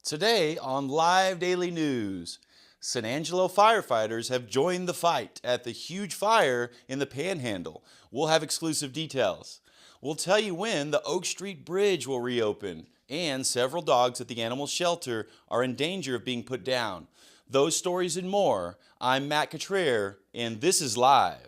Today on Live Daily News, San Angelo firefighters have joined the fight at the huge fire in the Panhandle. We'll have exclusive details. We'll tell you when the Oak Street Bridge will reopen, and several dogs at the animal shelter are in danger of being put down. Those stories and more. I'm Matt Cottrell, and this is Live.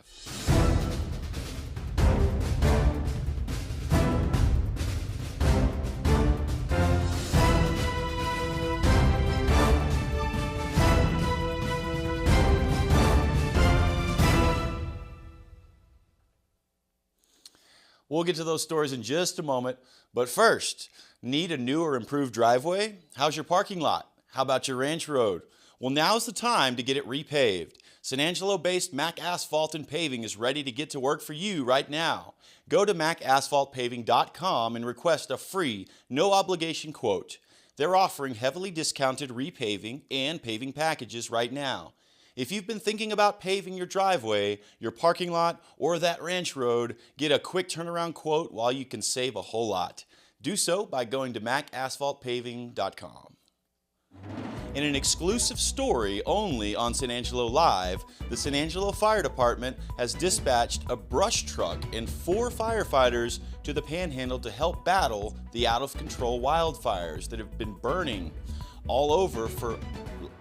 We'll get to those stories in just a moment, but first, need a new or improved driveway? How's your parking lot? How about your ranch road? Well, now's the time to get it repaved. San Angelo-based Mac Asphalt and Paving is ready to get to work for you right now. Go to macasphaltpaving.com and request a free, no-obligation quote. They're offering heavily discounted repaving and paving packages right now. If you've been thinking about paving your driveway, your parking lot, or that ranch road, get a quick turnaround quote while you can save a whole lot. Do so by going to macasphaltpaving.com. In an exclusive story only on San Angelo Live, the San Angelo Fire Department has dispatched a brush truck and 4 firefighters to the Panhandle to help battle the out-of-control wildfires that have been burning all over for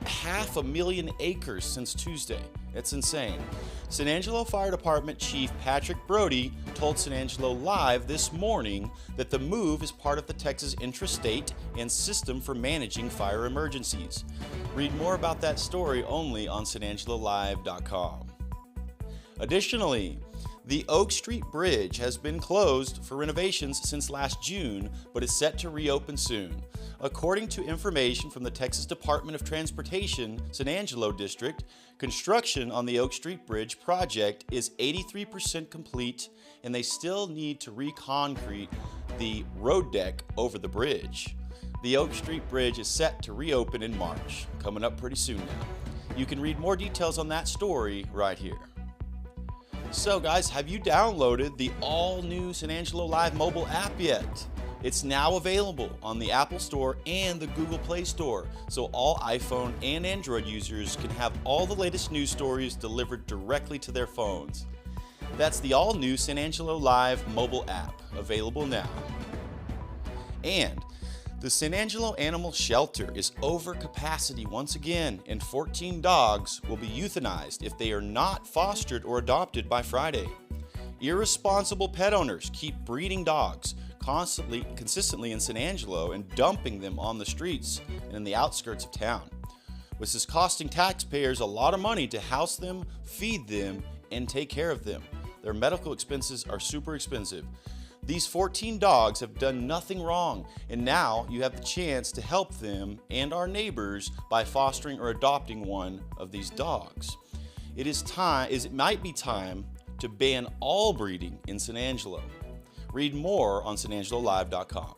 500,000 acres since Tuesday. It's insane. San Angelo Fire Department Chief Patrick Brody told San Angelo Live this morning that the move is part of the Texas intrastate and system for managing fire emergencies. Read more about that story only on sanangelolive.com. Additionally, the Oak Street Bridge has been closed for renovations since last June, but is set to reopen soon. According to information from the Texas Department of Transportation, San Angelo District, construction on the Oak Street Bridge project is 83% complete, and they still need to reconcrete the road deck over the bridge. The Oak Street Bridge is set to reopen in March, coming up pretty soon now. You can read more details on that story right here. So guys, have you downloaded the all-new San Angelo Live mobile app yet? It's now available on the Apple Store and the Google Play Store, so all iPhone and Android users can have all the latest news stories delivered directly to their phones. That's the all-new San Angelo Live mobile app, available now. And the San Angelo Animal Shelter is over capacity once again, and 14 dogs will be euthanized if they are not fostered or adopted by Friday. Irresponsible pet owners keep breeding dogs consistently in San Angelo and dumping them on the streets and in the outskirts of town. This is costing taxpayers a lot of money to house them, feed them, and take care of them. Their medical expenses are super expensive. These 14 dogs have done nothing wrong, and now you have the chance to help them and our neighbors by fostering or adopting one of these dogs. It might be time to ban all breeding in San Angelo. Read more on sanangelolive.com.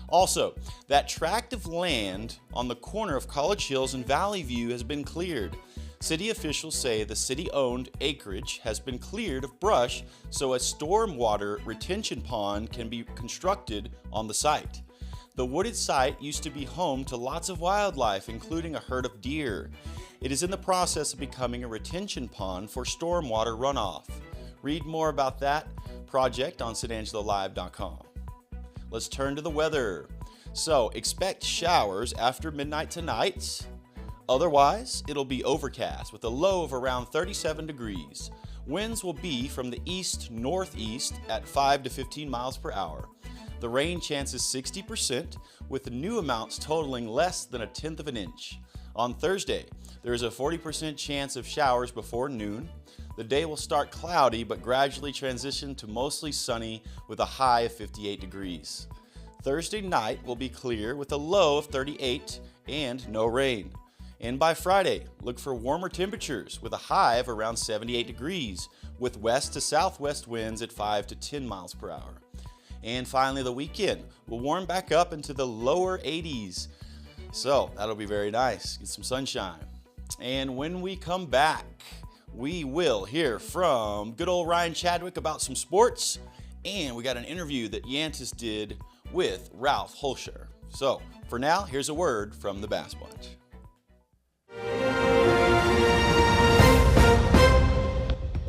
Also, that tract of land on the corner of College Hills and Valley View has been cleared. City officials say the city-owned acreage has been cleared of brush so a stormwater retention pond can be constructed on the site. The wooded site used to be home to lots of wildlife, including a herd of deer. It is in the process of becoming a retention pond for stormwater runoff. Read more about that project on sanangelolive.com. Let's turn to the weather. So, expect showers after midnight tonight. Otherwise, it'll be overcast with a low of around 37 degrees. Winds will be from the east-northeast at 5 to 15 miles per hour. The rain chance is 60%, with the new amounts totaling less than 1/10 of an inch. On Thursday, there is a 40% chance of showers before noon. The day will start cloudy but gradually transition to mostly sunny with a high of 58 degrees. Thursday night will be clear with a low of 38 and no rain. And by Friday, look for warmer temperatures with a high of around 78 degrees with west to southwest winds at 5 to 10 miles per hour. And finally, the weekend will warm back up into the lower 80s. So that'll be very nice. Get some sunshine. And when we come back, we will hear from good old Ryan Chadwick about some sports, and we got an interview that Yantis did with Ralph Holscher. So, for now, here's a word from the Bass Bunch.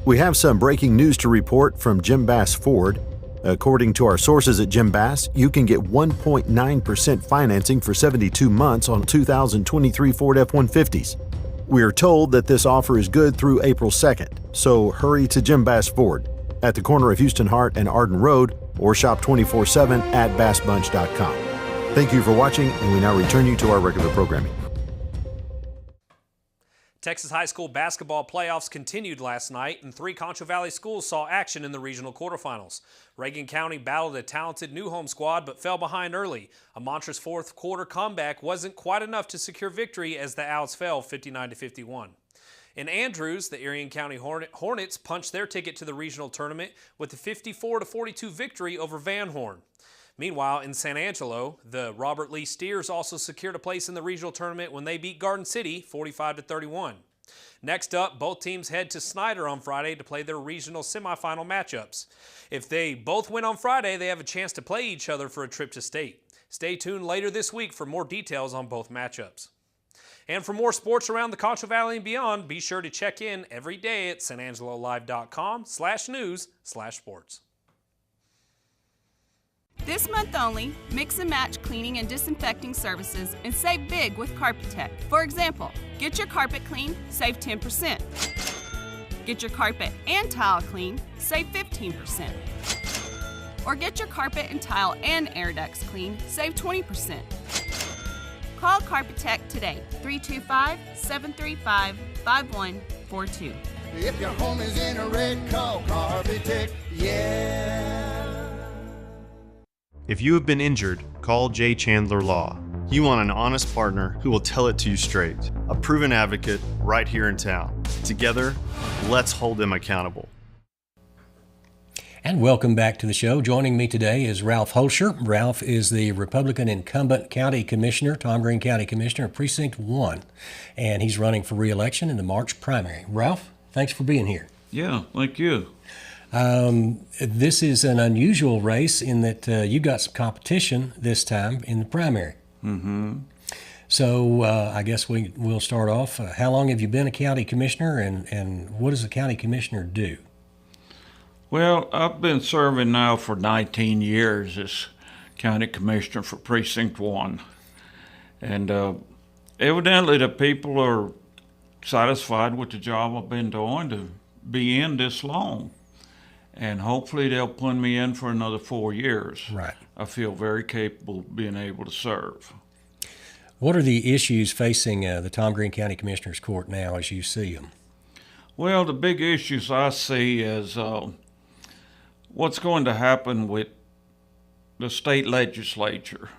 We have some breaking news to report from Jim Bass Ford. According to our sources at Jim Bass, you can get 1.9% financing for 72 months on 2023 Ford F-150s. We are told that this offer is good through April 2nd, so hurry to Jim Bass Ford at the corner of Houston Hart and Arden Road, or shop 24/7 at bassbunch.com. Thank you for watching, and we now return you to our regular programming. Texas high school basketball playoffs continued last night, and 3 Concho Valley schools saw action in the regional quarterfinals. Reagan County battled a talented New Home squad but fell behind early. A monstrous fourth quarter comeback wasn't quite enough to secure victory as the Owls fell 59-51. In Andrews, the Arion County Hornets punched their ticket to the regional tournament with a 54-42 victory over Van Horn. Meanwhile, in San Angelo, the Robert Lee Steers also secured a place in the regional tournament when they beat Garden City 45-31. Next up, both teams head to Snyder on Friday to play their regional semifinal matchups. If they both win on Friday, they have a chance to play each other for a trip to state. Stay tuned later this week for more details on both matchups. And for more sports around the Concho Valley and beyond, be sure to check in every day at sanangelolive.com/news/sports. This month only, mix and match cleaning and disinfecting services and save big with Carpetech. For example, get your carpet clean, save 10%. Get your carpet and tile clean, save 15%. Or get your carpet and tile and air ducts clean, save 20%. Call Carpetech today, 325-735-5142. If your home is in a wreck, call Carpetech, yeah. If you have been injured, call J. Chandler Law. You want an honest partner who will tell it to you straight. A proven advocate right here in town. Together, let's hold them accountable. And welcome back to the show. Joining me today is Ralph Holscher. Ralph is the Republican incumbent county commissioner, Tom Green County Commissioner, Precinct 1. And he's running for re-election in the March primary. Ralph, thanks for being here. Yeah, thank you. This is an unusual race in that you got some competition this time in the primary. Mm-hmm. So I guess we'll start off. How long have you been a county commissioner, and what does a county commissioner do? Well, I've been serving now for 19 years as county commissioner for Precinct 1. And evidently the people are satisfied with the job I've been doing to be in this long. And hopefully they'll put me in for another 4 years. Right. I feel very capable of being able to serve. What are the issues facing the Tom Green County Commissioners Court now as you see them? Well, the big issues I see is what's going to happen with the state legislature.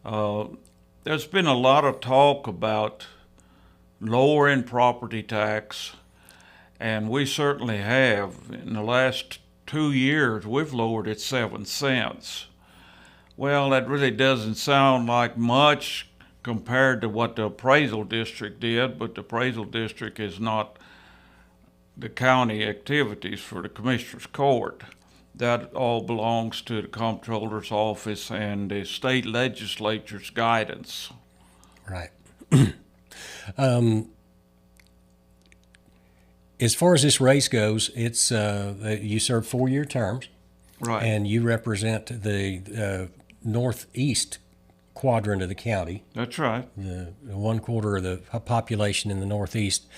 There's been a lot of talk about lowering property tax, and we certainly have. In the last 2 years, we've lowered it 7 cents. Well, that really doesn't sound like much compared to what the appraisal district did, but the appraisal district is not the county activities for the Commissioner's Court. That all belongs to the Comptroller's Office and the state legislature's guidance. Right. As far as this race goes, it's you serve 4-year terms, Right. and you represent the northeast quadrant of the county. That's right. The 1/4 of the population in the northeast.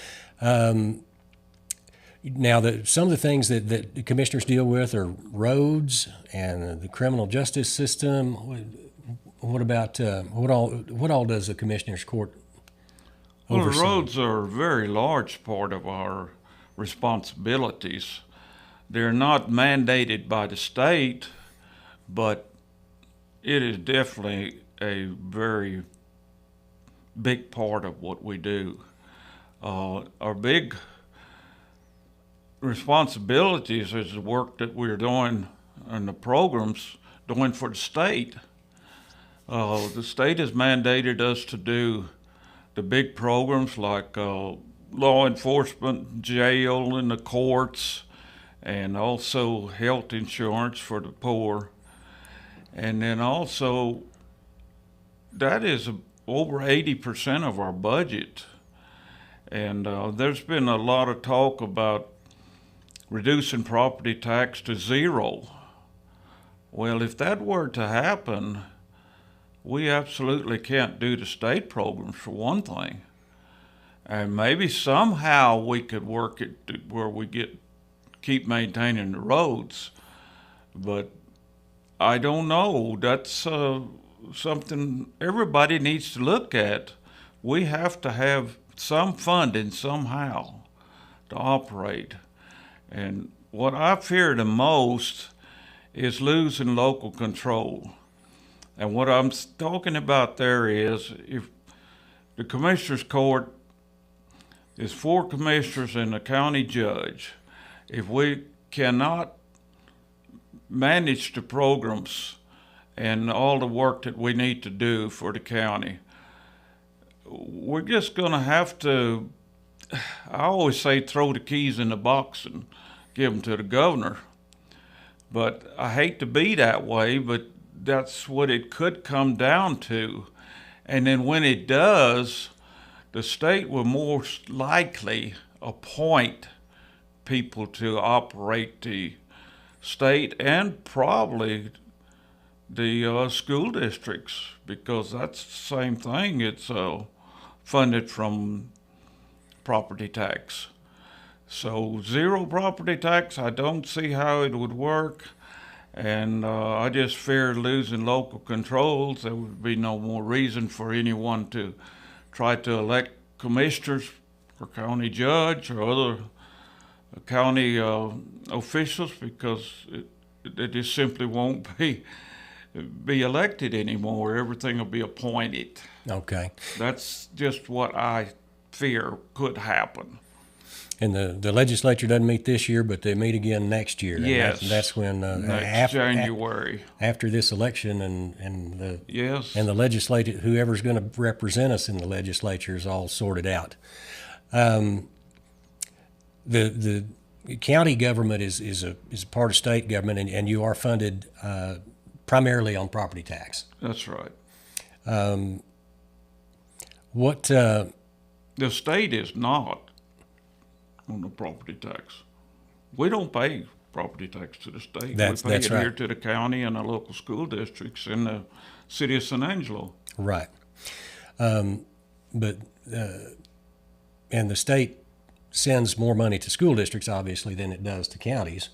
Now, some of the things that the commissioners deal with are roads and the criminal justice system. What about what all does the commissioners' court oversee? Well, the roads are a very large part of our responsibilities. They're not mandated by the state, but it is definitely a very big part of what we do. Our big responsibilities is the work that we're doing and the programs doing for the state. The state has mandated us to do the big programs like law enforcement, jail, and the courts, and also health insurance for the poor. And then also that is over 80% of our budget. And there's been a lot of talk about reducing property tax to zero. Well, if that were to happen, we absolutely can't do the state programs, for one thing. And maybe somehow we could work it to where we keep maintaining the roads. But I don't know. That's something everybody needs to look at. We have to have some funding somehow to operate. And what I fear the most is losing local control. And what I'm talking about there is, if the Commissioners Court is 4 commissioners and a county judge, if we cannot manage the programs and all the work that we need to do for the county, we're just going to have to, I always say, throw the keys in the box and give them to the governor. But I hate to be that way, but that's what it could come down to. And then when it does, the state will most likely appoint people to operate the state and probably the school districts, because that's the same thing. It's funded from property tax. So zero property tax, I don't see how it would work. And I just fear losing local controls. There would be no more reason for anyone to try to elect commissioners or county judge or other county officials, because it just simply won't be elected anymore. Everything will be appointed. Okay. That's just what I fear could happen. And the legislature doesn't meet this year, but they meet again next year. Yes. And that's when next January. After this election and the yes. and the legislature, whoever's going to represent us in the legislature is all sorted out. The county government is a part of state government, and you are funded primarily on property tax. That's right. The state is not on the property tax. We don't pay property tax to the state. We pay it right. here to the county and the local school districts in the city of San Angelo. Right. And the state sends more money to school districts, obviously, than it does to counties.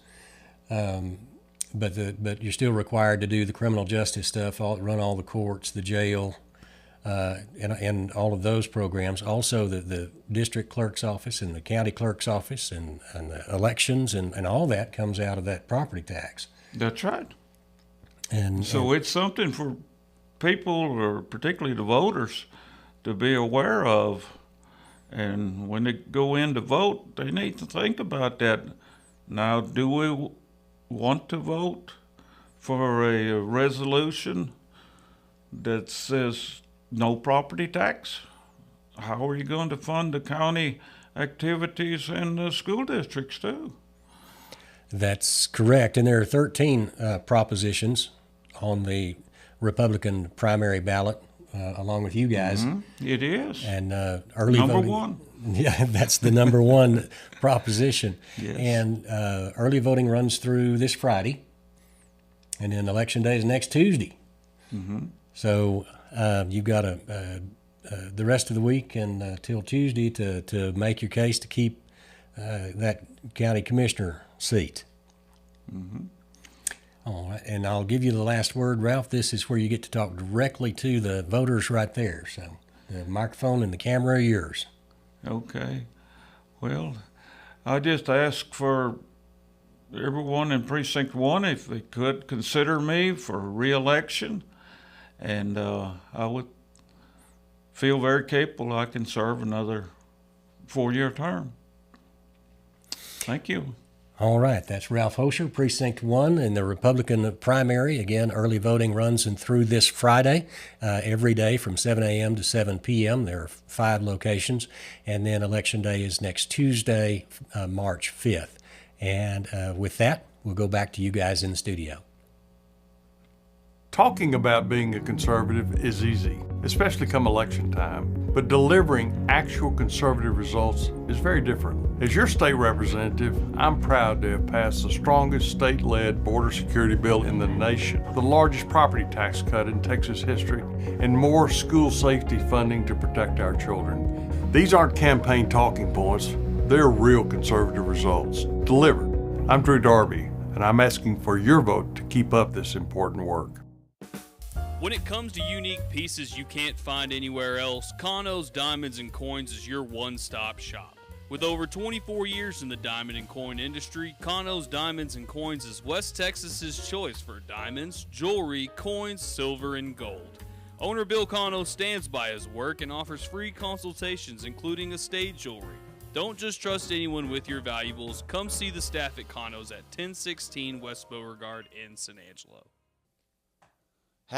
But you're still required to do the criminal justice stuff, run all the courts, the jail, and all of those programs. Also, the district clerk's office and the county clerk's office and the elections and all that comes out of that property tax. That's right. And so it's something for people, or particularly the voters, to be aware of. And when they go in to vote, they need to think about that. Now, do we want to vote for a resolution that says no property tax? How are you going to fund the county activities and the school districts too? That's correct. And there are 13 propositions on the Republican primary ballot, along with you guys. Mm-hmm. It is. And early number voting. One. Yeah, that's the number one proposition. Yes. And early voting runs through this Friday, and then election day is next Tuesday. Mm-hmm. So you've got the rest of the week and till Tuesday to make your case to keep that county commissioner seat. Mm-hmm. All right, and I'll give you the last word, Ralph. This is where you get to talk directly to the voters right there. So the microphone and the camera are yours. Okay. Well, I just ask for everyone in Precinct 1 if they could consider me for re-election, and I would feel very capable I can serve another 4-year term. Thank you. All right, that's Ralph Holscher, Precinct 1 in the Republican primary. Again, early voting runs through this Friday, every day from 7 a.m. to 7 p.m. There are 5 locations. And then Election Day is next Tuesday, March 5th. And with that, we'll go back to you guys in the studio. Talking about being a conservative is easy, especially come election time, but delivering actual conservative results is very different. As your state representative, I'm proud to have passed the strongest state-led border security bill in the nation, the largest property tax cut in Texas history, and more school safety funding to protect our children. These aren't campaign talking points, they're real conservative results, delivered. I'm Drew Darby, and I'm asking for your vote to keep up this important work. When it comes to unique pieces you can't find anywhere else, Kano's Diamonds and Coins is your one-stop shop. With over 24 years in the diamond and coin industry, Kano's Diamonds and Coins is West Texas's choice for diamonds, jewelry, coins, silver, and gold. Owner Bill Kano stands by his work and offers free consultations, including estate jewelry. Don't just trust anyone with your valuables. Come see the staff at Kano's at 1016 West Beauregard in San Angelo.